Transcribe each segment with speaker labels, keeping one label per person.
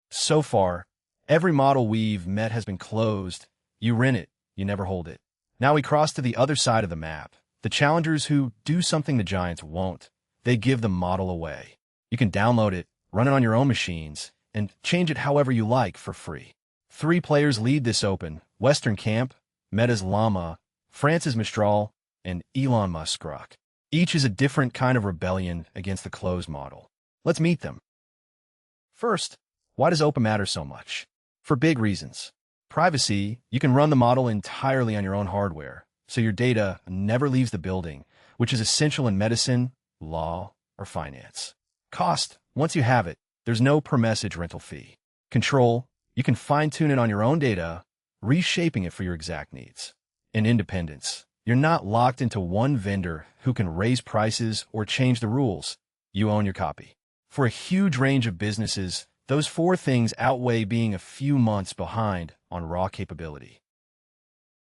Speaker 1: So far, every model we've met has been closed. You rent it, you never hold it. Now we cross to the other side of the map. The challengers who do something the giants won't. They give the model away. You can download it, run it on your own machines, and change it however you like for free. 3 players lead this open: Western camp, Meta's Llama, France's Mistral, and Elon Musk's Grok. Each is a different kind of rebellion against the closed model. Let's meet them. First, why does open matter so much? For big reasons. Privacy: you can run the model entirely on your own hardware, so your data never leaves the building, which is essential in medicine, law, or finance. Cost: once you have it, there's no per-message rental fee. Control: you can fine-tune it on your own data, reshaping it for your exact needs. And independence: you're not locked into one vendor who can raise prices or change the rules. You own your copy. For a huge range of businesses, those 4 things outweigh being a few months behind on raw capability.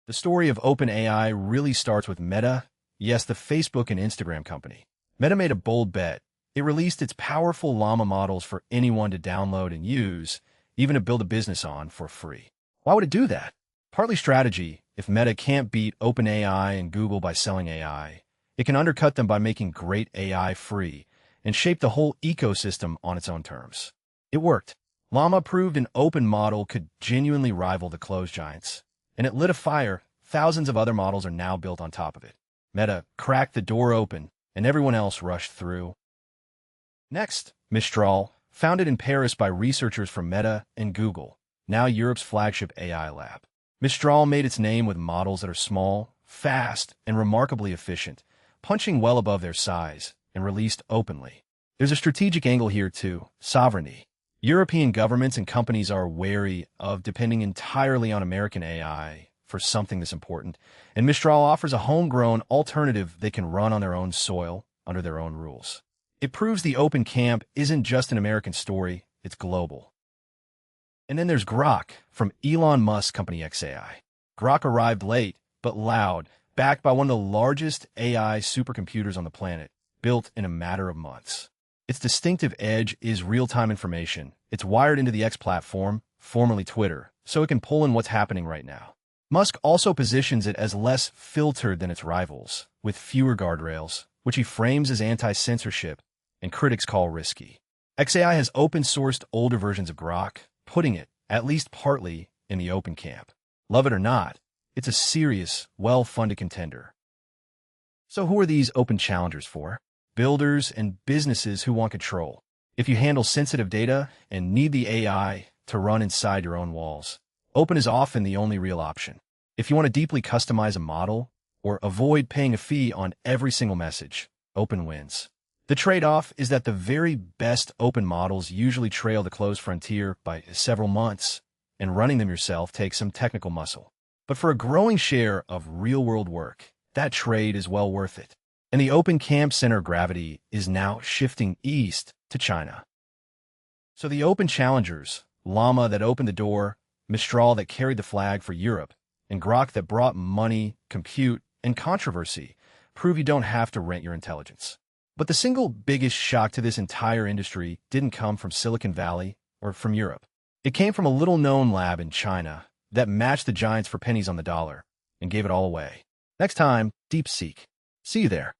Speaker 1: The story of OpenAI really starts with Meta, yes, the Facebook and Instagram company. Meta made a bold bet. It released its powerful Llama models for anyone to download and use, even to build a business on for free. Why would it do that? Partly strategy. If Meta can't beat OpenAI and Google by selling AI, it can undercut them by making great AI free and shape the whole ecosystem on its own terms. It worked. Llama proved an open model could genuinely rival the closed giants, and it lit a fire. Thousands of other models are now built on top of it. Meta cracked the door open, and everyone else rushed through. Next, Mistral, founded in Paris by researchers from Meta and Google, now Europe's flagship AI lab. Mistral made its name with models that are small, fast, and remarkably efficient, punching well above their size, and released openly. There's a strategic angle here too: sovereignty. European governments and companies are wary of depending entirely on American AI for something this important, and Mistral offers a homegrown alternative they can run on their own soil, under their own rules. It proves the open camp isn't just an American story, it's global. And then there's Grok, from Elon Musk's company xAI. Grok arrived late, but loud, backed by one of the largest AI supercomputers on the planet, built in a matter of months. Its distinctive edge is real-time information. It's wired into the X platform, formerly Twitter, so it can pull in what's happening right now. Musk also positions it as less filtered than its rivals, with fewer guardrails, which he frames as anti-censorship and critics call risky. xAI has open-sourced older versions of Grok, putting it, at least partly, in the open camp. Love it or not, it's a serious, well-funded contender. So who are these open challengers for? Builders and businesses who want control. If you handle sensitive data and need the AI to run inside your own walls, open is often the only real option. If you want to deeply customize a model or avoid paying a fee on every single message, open wins. The trade-off is that the very best open models usually trail the closed frontier by several months, and running them yourself takes some technical muscle. But for a growing share of real-world work, that trade is well worth it. And the open camp center of gravity is now shifting east to China. So the open challengers, Llama that opened the door, Mistral that carried the flag for Europe, and Grok that brought money, compute, and controversy, prove you don't have to rent your intelligence. But the single biggest shock to this entire industry didn't come from Silicon Valley or from Europe. It came from a little-known lab in China that matched the giants for pennies on the dollar and gave it all away. Next time, DeepSeek. See you there.